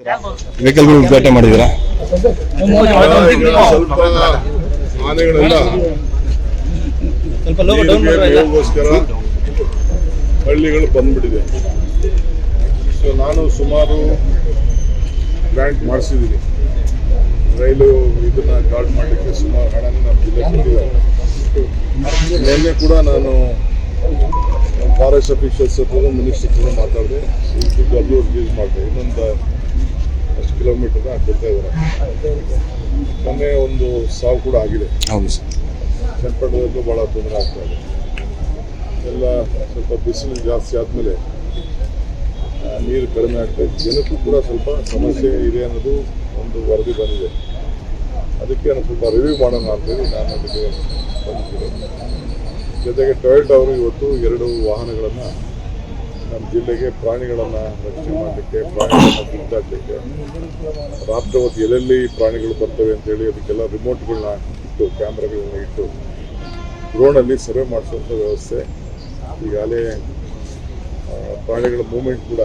ವೆಹಿಕಲ್ಗಳು ಉದ್ಘಾಟನೆ ಮಾಡಿದ್ದೀರಾ? ಸ್ವಲ್ಪ ಆನೆಗಳೆಲ್ಲ ಮೇವುಗೋಸ್ಕರ ಹಳ್ಳಿಗಳು ಬಂದ್ಬಿಟ್ಟಿದೆ. ಸೊ ನಾನು ಸುಮಾರು ಗ್ರಾಂಟ್ ಮಾಡಿಸಿದ್ದೀನಿ. ರೈಲು ಇದನ್ನ ಗಾರ್ಡ್ ಮಾಡಲಿಕ್ಕೆ ಸುಮಾರು ಹಣನ ನಮ್ಮ ಜಿಲ್ಲೆ ಕೊಟ್ಟಿದ್ದಾರೆ. ನಿನ್ನೆ ಕೂಡ ನಾನು ಫಾರೆಸ್ಟ್ ಅಫಿಷಿಯಲ್ಸ್ ಹತ್ರ ಮಿನಿಸ್ಟರ್ ಹತ್ರ ಮಾತಾಡಿದೆ. ಈ ದುಡ್ಡು ಅಲ್ಲೂ ರಿಲೀಸ್ ಮಾಡಿದೆ. ಇನ್ನೊಂದು ಅಷ್ಟು ಕಿಲೋಮೀಟರ್ ಕೊಡ್ತಾ ಇದ್ದಾರೆ. ಮೊನ್ನೆ ಒಂದು ಸಾವು ಕೂಡ ಆಗಿದೆ. ಹೌದು ಸರ್. ಚನ್ನಪಟ್ಟಣದಲ್ಲೂ ಭಾಳ ತೊಂದರೆ ಆಗ್ತಾ ಇದೆ. ಎಲ್ಲ ಸ್ವಲ್ಪ ಬಿಸಿಲು ಜಾಸ್ತಿ ಆದಮೇಲೆ ನೀರು ಕಡಿಮೆ ಆಗ್ತಾ ಇದೆ. ಜನಕ್ಕೂ ಕೂಡ ಸ್ವಲ್ಪ ಸಮಸ್ಯೆ ಇದೆ ಅನ್ನೋದು ಒಂದು ವರದಿ ಬಂದಿದೆ. ಅದಕ್ಕೆ ನಾನು ಸ್ವಲ್ಪ ರಿವ್ಯೂ ಮಾಡೋಣ ಅಂತೇಳಿ ನಾನು ಅದಕ್ಕೆ ಬಂದಿದ್ದೀನಿ. ಜೊತೆಗೆ ಟೊಯೋಟಾ ಅವರು ಇವತ್ತು 2 ವಾಹನಗಳನ್ನು ನಮ್ಮ ಜಿಲ್ಲೆಗೆ ಪ್ರಾಣಿಗಳನ್ನು ರಕ್ಷಣೆ ಮಾಡಲಿಕ್ಕೆ, ಪ್ರಾಣಿಗಳನ್ನು ಗುರ್ತಾಡಲಿಕ್ಕೆ, ರಾತ್ರಿ ಹೊತ್ತು ಎಲ್ಲೆಲ್ಲಿ ಪ್ರಾಣಿಗಳು ಬರ್ತವೆ ಅಂತೇಳಿ ಅದಕ್ಕೆಲ್ಲ ರಿಮೋಟ್ಗಳನ್ನ ಇಟ್ಟು, ಕ್ಯಾಮ್ರಾಗಳನ್ನ ಇಟ್ಟು ಡ್ರೋನಲ್ಲಿ ಸರ್ವೆ ಮಾಡಿಸುವಂಥ ವ್ಯವಸ್ಥೆ. ಈಗಾಗಲೇ ಪ್ರಾಣಿಗಳ ಮೂವ್ಮೆಂಟ್ ಕೂಡ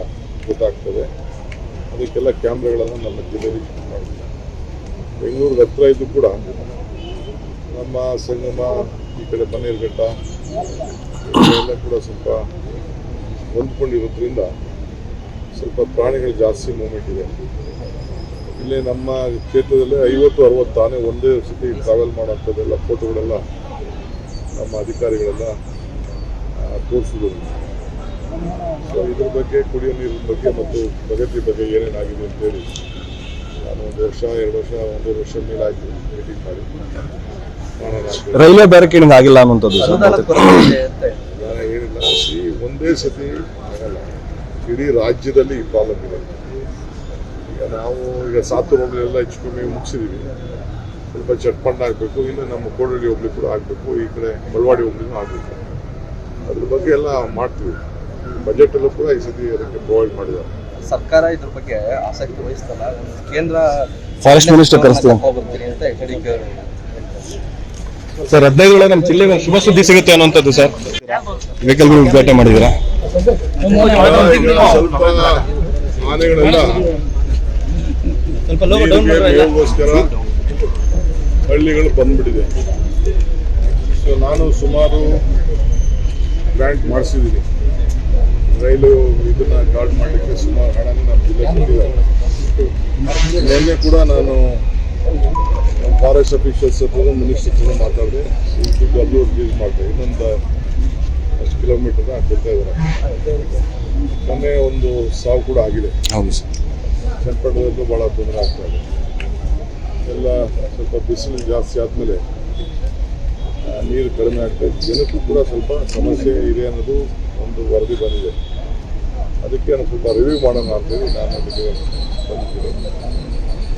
ಗೊತ್ತಾಗ್ತದೆ. ಅದಕ್ಕೆಲ್ಲ ಕ್ಯಾಮ್ರಾಗಳನ್ನು ನಮ್ಮ ಜಿಲ್ಲೆಯಲ್ಲಿ ಶಿಫ್ಟ್ ಮಾಡಿದ್ದೀವಿ. ಬೆಂಗಳೂರಿಗೆ ಹತ್ರ ಇದ್ದು ಕೂಡ ನಮ್ಮ ಸಂಗಮ, ಈ ಕಡೆ ಬನ್ನೇರುಘಟ್ಟ ಎಲ್ಲ ಕೂಡ ಸ್ವಲ್ಪ ಹೊಂದ್ಕೊಂಡಿರೋದ್ರಿಂದ ಸ್ವಲ್ಪ ಪ್ರಾಣಿಗಳು ಜಾಸ್ತಿ ಮೂವ್ಮೆಂಟ್ ಇದೆ. ಇಲ್ಲಿ ನಮ್ಮ ಕ್ಷೇತ್ರದಲ್ಲಿ 50-60 ಆನೆ ಒಂದೇ ಸತಿ ಟ್ರಾವೆಲ್ ಮಾಡೋಂಥದ್ದೆಲ್ಲ ಫೋಟೋಗಳೆಲ್ಲ ನಮ್ಮ ಅಧಿಕಾರಿಗಳೆಲ್ಲ ತೋರಿಸಿದ್ರು. ಸೊ ಇದ್ರ ಬಗ್ಗೆ, ಕುಡಿಯೋ ನೀರಿನ ಬಗ್ಗೆ ಮತ್ತು ಪ್ರಗತಿ ಬಗ್ಗೆ ಏನೇನಾಗಿದೆ ಅಂತೇಳಿ ನಾನು 1 ವರ್ಷ, 2 ವರ್ಷ, 1.5 ವರ್ಷ ಮೇಲಾಯಿತು ಮೀಟಿಂಗ್ ಮಾಡಿ ರೈಲ್ವೆ ಬ್ಯಾರಿಕೇಡಿಂಗ್ ಆಗಿಲ್ಲ ಅನ್ನುವಂಥದ್ದು ನಾನು ಹೇಳಿಲ್ಲ. ಒಂದೇ ಸತಿ ಆಗಲ್ಲ. ಇಡೀ ರಾಜ್ಯದಲ್ಲಿ ಈ ಪ್ರಾಬ್ಲಮ್ ಇದೆ. ಈಗ ಸಾತೂರು ಹೋಗ್ಲೆಲ್ಲ ಹೆಚ್ಚು ಕಮ್ಮಿ ಮುಗಿಸಿದ್ದೀವಿ. ಸ್ವಲ್ಪ ಚಟ್ಪಣ್ಣ ಆಗಬೇಕು. ಇನ್ನು ನಮ್ಮ ಕೋಡಳ್ಳಿ ಹೋಗ್ಲಿ ಕೂಡ ಆಗಬೇಕು. ಈ ಕಡೆ ಬಳ್ವಾಡಿ ಹೋಗ್ಲಿನೂ ಆಗಬೇಕು. ಅದ್ರ ಬಗ್ಗೆ ಎಲ್ಲ ಮಾಡ್ತೀವಿ. ಬಜೆಟಲ್ಲೂ ಕೂಡ ಈ ಸತಿ ಅದಕ್ಕೆ ಪ್ರೊವೈಡ್ ಮಾಡಿದ್ದಾರೆ. ಸರ್ಕಾರ ಇದ್ರ ಬಗ್ಗೆ ಆಸಕ್ತಿ ವಹಿಸ್ತಲ್ಲ. ಕೇಂದ್ರ ಫಾರೆಸ್ಟ್ ಮಿನಿಸ್ಟರ್ ಕರೆಸ್ತೀವಿ ಸರ್. 15 ನಮ್ಮ ಜಿಲ್ಲೆಗೆ ಶುಭ ಸುದ್ದಿ ಸಿಗುತ್ತೆ ಅನ್ನುವಂಥದ್ದು ಸರ್. ವೆಹಿಕಲ್ಗಳು ಉದ್ಘಾಟನೆ ಮಾಡಿದ್ದೀರಾ? ಸ್ವಲ್ಪ ಆನೆಗಳೆಲ್ಲ ಮೇವುಗೋಸ್ಕರ ಹಳ್ಳಿಗಳು ಬಂದ್ಬಿಟ್ಟಿದೆ. ಸೊ ನಾನು ಸುಮಾರು ಗ್ರಾಂಟ್ ಮಾಡಿಸಿದ್ದೀನಿ. ರೈಲು ಇದನ್ನ ಗಾರ್ಡ್ ಮಾಡಲಿಕ್ಕೆ ಸುಮಾರು ಹಣನ ನಮ್ಮ ಜಿಲ್ಲೆ ಕೊಟ್ಟಿದ್ದಾರೆ. ನಿನ್ನೆ ಕೂಡ ನಾನು ಫಾರೆಸ್ಟ್ ಅಫಿಷಿಯಲ್ಸ್ ಹತ್ರ ಮಿನಿಸ್ಟರ್ ಹತ್ರ ಮಾತಾಡಿದೆ. ಈ ದುಡ್ಡು ಅಲ್ಲೂ ರಿಲೀಸ್ ಮಾಡಿದೆ. ಇನ್ನೊಂದು ಅಷ್ಟು ಕಿಲೋಮೀಟರ್ ಕೊಡ್ತಾ ಇದ್ದಾರೆ. ಮೊನ್ನೆ ಒಂದು ಸಾವು ಕೂಡ ಆಗಿದೆ. ಹೌದು ಸರ್. ಚನ್ನಪಟ್ಟಣದಲ್ಲೂ ಭಾಳ ತೊಂದರೆ ಆಗ್ತಾ ಇದೆ. ಎಲ್ಲ ಸ್ವಲ್ಪ ಬಿಸಿಲು ಜಾಸ್ತಿ ಆದಮೇಲೆ ನೀರು ಕಡಿಮೆ ಆಗ್ತಾ ಇದೆ. ಜನಕ್ಕೂ ಕೂಡ ಸ್ವಲ್ಪ ಸಮಸ್ಯೆ ಇದೆ ಅನ್ನೋದು ಒಂದು ವರದಿ ಬಂದಿದೆ. ಅದಕ್ಕೆ ನಾನು ಸ್ವಲ್ಪ ರಿವ್ಯೂ ಮಾಡೋಣ ಅಂತೇಳಿ ನಾನು ಅದಕ್ಕೆ ಬಂದಿದ್ದೀನಿ.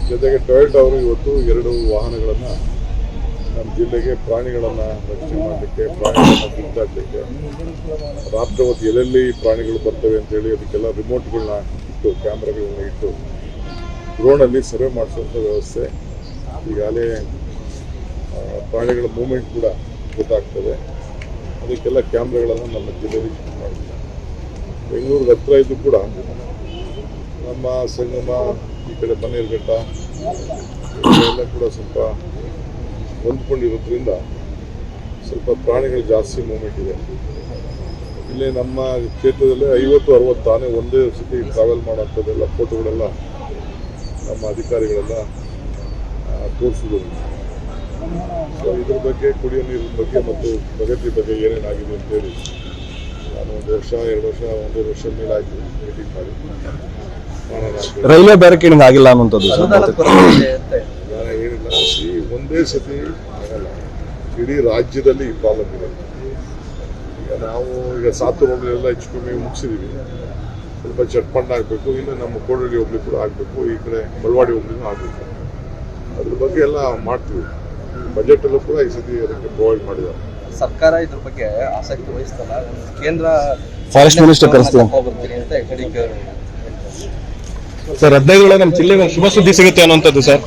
ಜೊತೆಗೆ ಟೊಯೋಟಾ ಅವರು ಇವತ್ತು 2 ವಾಹನಗಳನ್ನು ನಮ್ಮ ಜಿಲ್ಲೆಗೆ ಪ್ರಾಣಿಗಳನ್ನು ರಕ್ಷಣೆ ಮಾಡಲಿಕ್ಕೆ, ಪ್ರಾಣಿಗಳನ್ನು ಗುರ್ತಾಡಲಿಕ್ಕೆ, ರಾತ್ರಿ ಹೊತ್ತು ಎಲ್ಲೆಲ್ಲಿ ಪ್ರಾಣಿಗಳು ಬರ್ತವೆ ಅಂತೇಳಿ ಅದಕ್ಕೆಲ್ಲ ರಿಮೋಟ್ಗಳನ್ನ ಇಟ್ಟು, ಕ್ಯಾಮ್ರಾಗಳನ್ನ ಇಟ್ಟು ಡ್ರೋನಲ್ಲಿ ಸರ್ವೆ ಮಾಡಿಸುವಂಥ ವ್ಯವಸ್ಥೆ. ಈಗಾಗಲೇ ಪ್ರಾಣಿಗಳ ಮೂವ್ಮೆಂಟ್ ಕೂಡ ಗೊತ್ತಾಗ್ತದೆ. ಅದಕ್ಕೆಲ್ಲ ಕ್ಯಾಮ್ರಾಗಳನ್ನು ನಮ್ಮ ಜಿಲ್ಲೆಯಲ್ಲಿ ಶಿಫ್ಟ್ ಮಾಡಿದ್ದೀವಿ. ಬೆಂಗಳೂರಿಗೆ ಹತ್ರ ಇದ್ದು ಕೂಡ ನಮ್ಮ ಸಂಗಮ, ಈ ಕಡೆ ಬನ್ನೇರುಘಟ್ಟ ಎಲ್ಲ ಕೂಡ ಸ್ವಲ್ಪ ಹೊಂದ್ಕೊಂಡಿರೋದ್ರಿಂದ ಸ್ವಲ್ಪ ಪ್ರಾಣಿಗಳು ಜಾಸ್ತಿ ಮೂವ್ಮೆಂಟ್ ಇದೆ. ಇಲ್ಲಿ ನಮ್ಮ ಕ್ಷೇತ್ರದಲ್ಲಿ 50-60 ಆನೆ ಒಂದೇ ಸತಿ ಟ್ರಾವೆಲ್ ಮಾಡೋಂಥದ್ದೆಲ್ಲ ಫೋಟೋಗಳೆಲ್ಲ ನಮ್ಮ ಅಧಿಕಾರಿಗಳೆಲ್ಲ ತೋರಿಸಿದ್ರು. ಸೊ ಇದ್ರ ಬಗ್ಗೆ, ಕುಡಿಯೋ ನೀರಿನ ಬಗ್ಗೆ ಮತ್ತು ಪ್ರಗತಿ ಬಗ್ಗೆ ಏನೇನಾಗಿದೆ ಅಂತೇಳಿ ನಾನು 1 ವರ್ಷ, 2 ವರ್ಷ, 1.5 ವರ್ಷ ಮೇಲಾಯಿತು ಮೀಟಿಂಗ್ ಮಾಡಿ ರೈಲ್ವೆ ಬ್ಯಾರಿಕೇಡಿಂಗ್ ಆಗಿಲ್ಲ ಅನ್ನುವಂಥದ್ದು ಸರ್. ನಾನು ಹೇಳಿಲ್ಲ. ಒಂದೇ ಸತಿ ಆಗಲ್ಲ. ಇಡೀ ರಾಜ್ಯದಲ್ಲಿ ಈ ಪ್ರಾಬ್ಲಮ್ ಇದೆ. ಈಗ ಸಾತೂರು ಹೋಗ್ಲೆಲ್ಲ ಹೆಚ್ಚು ಕಮ್ಮಿ ಮುಗಿಸಿದ್ದೀವಿ. ಸ್ವಲ್ಪ ಚಟ್ಪಣ್ಣ ಆಗಬೇಕು. ಇನ್ನು ನಮ್ಮ ಕೋಡಳ್ಳಿ ಹೋಗ್ಲಿ ಕೂಡ ಆಗಬೇಕು. ಈ ಕಡೆ ಬಳ್ವಾಡಿ ಹೋಗ್ಲಿನೂ ಆಗಬೇಕು. ಅದ್ರ ಬಗ್ಗೆ ಎಲ್ಲ ಮಾಡ್ತೀವಿ. ಬಜೆಟಲ್ಲೂ ಕೂಡ ಈ ಸತಿ ಅದಕ್ಕೆ ಪ್ರೊವೈಡ್ ಮಾಡಿದ್ದಾರೆ. ಸರ್ಕಾರ ಇದ್ರ ಬಗ್ಗೆ ಆಸಕ್ತಿ ವಹಿಸ್ತಲ್ಲ. ಕೇಂದ್ರ ಫಾರೆಸ್ಟ್ ಮಿನಿಸ್ಟರ್ ಕರೆಸ್ತೀವಿ ಸರ್. 15 ನಮ್ಮ ಜಿಲ್ಲೆಗೆ ಶುಭ ಸುದ್ದಿ ಸಿಗುತ್ತೆ ಅನ್ನುವಂಥದ್ದು ಸರ್.